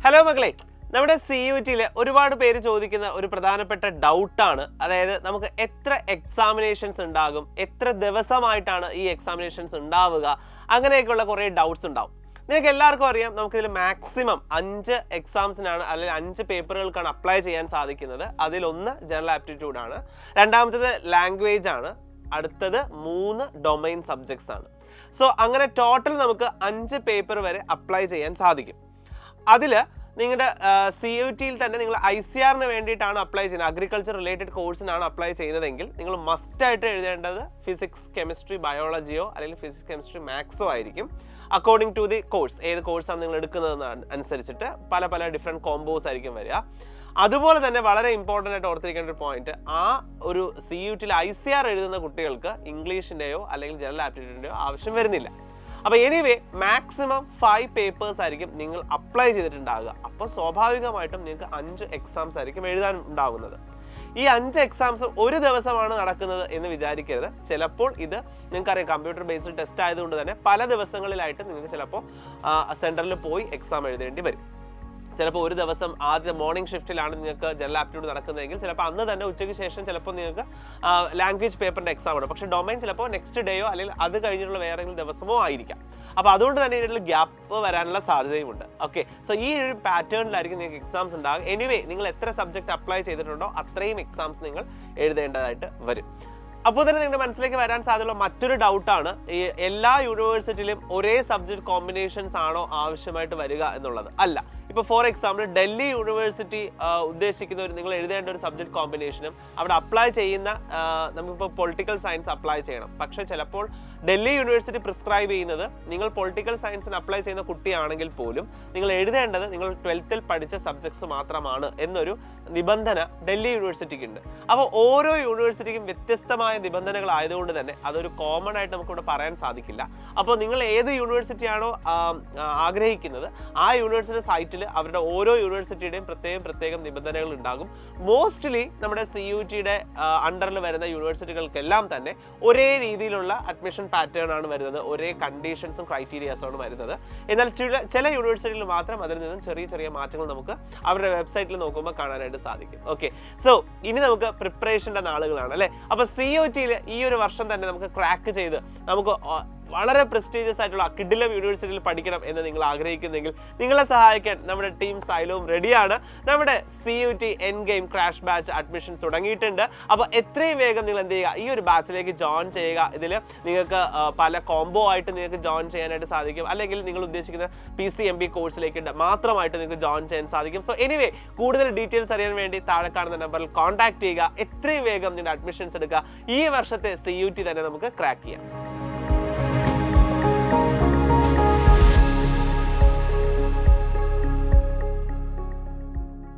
Hello മക്കളെ, നമ്മുടെ CUT-യിൽ ഒരുപാട് പേര് ചോദിക്കുന്ന ഒരു പ്രധാനപ്പെട്ട ഡൗട്ടാണ്. അതായത് നമുക്ക് എത്ര എക്സാമിനേഷൻസ് ഉണ്ടാകും, എത്ര ദിവസമായിട്ടാണ് ഈ എക്സാമിനേഷൻസ് ഉണ്ടാവുക, അങ്ങനെയൊക്കെയുള്ള കുറേ ഡൗട്ട്സ് ഉണ്ടാവും. നിങ്ങൾക്ക് എല്ലാവർക്കും അറിയാം, നമുക്കിതിൽ മാക്സിമം 5 എക്സാംസിനാണ് അല്ലെങ്കിൽ 5 പേപ്പറുകൾക്കാണ് അപ്ലൈ ചെയ്യാൻ സാധിക്കുന്നത്. അതിലൊന്ന് ജനറൽ ആപ്റ്റിറ്റ്യൂഡ് ആണ്, രണ്ടാമത്തേത് ലാംഗ്വേജ് ആണ്, അടുത്തത് 3 ഡൊമൈൻ സബ്ജക്ട്സ് ആണ്. സോ അങ്ങനെ ടോട്ടൽ നമുക്ക് 5 പേപ്പർ വരെ അപ്ലൈ ചെയ്യാൻ സാധിക്കും. അതിൽ നിങ്ങളുടെ CUT-യിൽ തന്നെ നിങ്ങൾ ICR-ന് വേണ്ടിയിട്ടാണ് അപ്ലൈ ചെയ്യുന്നത്, അഗ്രികൾച്ചർ റിലേറ്റഡ് കോഴ്സിനാണ് അപ്ലൈ ചെയ്യുന്നതെങ്കിൽ നിങ്ങൾ മസ്റ്റായിട്ട് എഴുതേണ്ടത് ഫിസിക്സ്, കെമിസ്ട്രി, ബയോളജിയോ അല്ലെങ്കിൽ ഫിസിക്സ്, കെമിസ്ട്രി, മാത്സോ ആയിരിക്കും. അക്കോർഡിംഗ് ടു ദി കോഴ്സ്, ഏത് കോഴ്സാണ് നിങ്ങൾ എടുക്കുന്നതെന്ന് അനുസരിച്ചിട്ട് പല ഡിഫറെൻറ്റ് കോംബോസ് ആയിരിക്കും വരിക. അതുപോലെ തന്നെ വളരെ ഇമ്പോർട്ടൻ്റ് ആയിട്ട് ഓർത്തിരിക്കേണ്ട ഒരു പോയിന്റ്, ആ ഒരു CUT-യിൽ ICR എഴുതുന്ന കുട്ടികൾക്ക് ഇംഗ്ലീഷിൻ്റെയോ അല്ലെങ്കിൽ ജനറൽ ആപ്റ്റിറ്റ്യൂഡിൻ്റെയോ ആവശ്യം വരുന്നില്ല. അപ്പോൾ എനിവേ മാക്സിമം 5 പേപ്പേഴ്സ് ആയിരിക്കും നിങ്ങൾ അപ്ലൈ ചെയ്തിട്ടുണ്ടാകുക. അപ്പോൾ സ്വാഭാവികമായിട്ടും നിങ്ങൾക്ക് 5 എക്സാംസ് ആയിരിക്കും എഴുതാൻ ഉണ്ടാകുന്നത്. ഈ 5 എക്സാംസ് ഒരു ദിവസമാണ് നടക്കുന്നത് എന്ന് വിചാരിക്കരുത്. ചിലപ്പോൾ ഇത് നിങ്ങൾക്കറിയാം, കമ്പ്യൂട്ടർ ബേസ്ഡ് ടെസ്റ്റ് ആയതുകൊണ്ട് തന്നെ പല ദിവസങ്ങളിലായിട്ട് നിങ്ങൾക്ക് ചിലപ്പോൾ സെൻറ്ററിൽ പോയി എക്സാം എഴുതേണ്ടി വരും. ചിലപ്പോൾ ഒരു ദിവസം ആദ്യ മോർണിംഗ് ഷിഫ്റ്റിലാണ് നിങ്ങൾക്ക് ജനറൽ ആപ്റ്റിറ്റ്യൂഡ് നടക്കുന്നതെങ്കിൽ ചിലപ്പോൾ അന്ന് തന്നെ ഉച്ചയ്ക്ക് ശേഷം ചിലപ്പോൾ നിങ്ങൾക്ക് ലാംഗ്വേജ് പേപ്പറിൻ്റെ എക്സാം ആണ്. പക്ഷേ ഡൊമൈൻ ചിലപ്പോൾ നെക്സ്റ്റ് ഡേയോ അല്ലെങ്കിൽ അത് കഴിഞ്ഞിട്ടുള്ള വേറെ ഏതെങ്കിലും ദിവസമോ ആയിരിക്കാം. അപ്പോൾ അതുകൊണ്ട് തന്നെ ഇതിൽ ഗ്യാപ്പ് വരാനുള്ള സാധ്യതയുമുണ്ട്. ഓക്കെ, സോ ഈ ഒരു പാറ്റേണിലായിരിക്കും നിങ്ങൾക്ക് എക്സാംസ് ഉണ്ടാകും. എനിവേ നിങ്ങൾ എത്ര സബ്ജക്റ്റ് അപ്ലൈ ചെയ്തിട്ടുണ്ടോ അത്രയും എക്സാംസ് നിങ്ങൾ എഴുതേണ്ടതായിട്ട് വരും. അപ്പോൾ തന്നെ നിങ്ങളുടെ മനസ്സിലേക്ക് വരാൻ സാധ്യതയുള്ള മറ്റൊരു ഡൗട്ടാണ്, ഈ എല്ലാ യൂണിവേഴ്സിറ്റിയിലും ഒരേ സബ്ജക്ട് കോമ്പിനേഷൻസ് ആണോ ആവശ്യമായിട്ട് വരിക എന്നുള്ളത്. അല്ല. ഇപ്പോൾ ഫോർ എക്സാമ്പിൾ ഡൽഹി യൂണിവേഴ്സിറ്റി ഉദ്ദേശിക്കുന്ന നിങ്ങൾ എഴുതേണ്ട ഒരു സബ്ജക്ട് കോമ്പിനേഷനും അവിടെ അപ്ലൈ ചെയ്യുന്ന, നമുക്കിപ്പോൾ പൊളിറ്റിക്കൽ സയൻസ് അപ്ലൈ ചെയ്യണം. പക്ഷേ ചിലപ്പോൾ ഡൽഹി യൂണിവേഴ്സിറ്റി പ്രിസ്ക്രൈബ് ചെയ്യുന്നത് നിങ്ങൾ പൊളിറ്റിക്കൽ സയൻസിന് അപ്ലൈ ചെയ്യുന്ന കുട്ടിയാണെങ്കിൽ പോലും നിങ്ങൾ എഴുതേണ്ടത് നിങ്ങൾ 12th പഠിച്ച സബ്ജക്ട്സ് മാത്രമാണ് എന്നൊരു നിബന്ധന ഡൽഹി യൂണിവേഴ്സിറ്റിക്ക് ഉണ്ട്. അപ്പോൾ ഓരോ യൂണിവേഴ്സിറ്റിക്കും വ്യത്യസ്തമായ നിബന്ധനകൾ ആയതുകൊണ്ട് തന്നെ അതൊരു കോമൺ ആയിട്ട് നമുക്കിവിടെ പറയാൻ സാധിക്കില്ല. അപ്പോൾ നിങ്ങൾ ഏത് യൂണിവേഴ്സിറ്റിയാണോ ആഗ്രഹിക്കുന്നത് ആ യൂണിവേഴ്സിറ്റി സൈറ്റിൽ അവരുടെ ഓരോ യൂണിവേഴ്സിറ്റിയുടെയും പ്രത്യേകം നിബന്ധനകൾ ഉണ്ടാകും. മോസ്റ്റ്ലി നമ്മുടെ CUT-യുടെ അണ്ടറിൽ വരുന്ന യൂണിവേഴ്സിറ്റികൾക്കെല്ലാം തന്നെ ഒരേ രീതിയിലുള്ള അഡ്മിഷൻ പാറ്റേൺ ആണ് വരുന്നത്, ഒരേ കണ്ടീഷൻസും ക്രൈറ്റീരിയാസുമാണ് വരുന്നത്. എന്നാൽ ചില യൂണിവേഴ്സിറ്റിയിൽ മാത്രം അതിൽ നിന്നും ചെറിയ മാറ്റങ്ങൾ നമുക്ക് അവരുടെ വെബ്സൈറ്റിൽ നോക്കുമ്പോൾ കാണാനായിട്ട് സാധിക്കും. ഓക്കെ, സോ ഇനി നമുക്ക് പ്രിപ്പറേഷൻ്റെ നാളുകളാണ് അല്ലേ. അപ്പോൾ CUT-യിൽ ഈ ഒരു വർഷം തന്നെ നമുക്ക് ക്രാക്ക് ചെയ്ത് നമുക്ക് വളരെ പ്രസ്റ്റീജിയസ് ആയിട്ടുള്ള കിഡിലം യൂണിവേഴ്സിറ്റിയിൽ പഠിക്കണം എന്ന് നിങ്ങൾ ആഗ്രഹിക്കുന്നെങ്കിൽ നിങ്ങളെ സഹായിക്കാൻ നമ്മുടെ ടീം സൈലോം റെഡിയാണ്. നമ്മുടെ CUT end game crash batch admission തുടങ്ങിയിട്ടുണ്ട്. അപ്പോൾ എത്രയും വേഗം നിങ്ങൾ എന്ത് ചെയ്യുക, ഈ ഒരു ബാച്ചിലേക്ക് ജോയിൻ ചെയ്യുക. ഇതിൽ നിങ്ങൾക്ക് പല കോംബോ ആയിട്ട് നിങ്ങൾക്ക് ജോയിൻ ചെയ്യാനായിട്ട് സാധിക്കും, അല്ലെങ്കിൽ നിങ്ങൾ ഉദ്ദേശിക്കുന്ന PCMB കോഴ്സിലേക്ക് മാത്രമായിട്ട് നിങ്ങൾക്ക് ജോയിൻ ചെയ്യാൻ സാധിക്കും. സോ എനിവേ കൂടുതൽ ഡീറ്റെയിൽസ് അറിയാൻ വേണ്ടി താഴെ കാണുന്ന നമ്പറിൽ കോൺടാക്ട് ചെയ്യുക. എത്രയും വേഗം നിങ്ങളുടെ അഡ്മിഷൻസ് എടുക്കുക. ഈ വർഷത്തെ CUT തന്നെ നമുക്ക് ക്രാക്ക് ചെയ്യാം.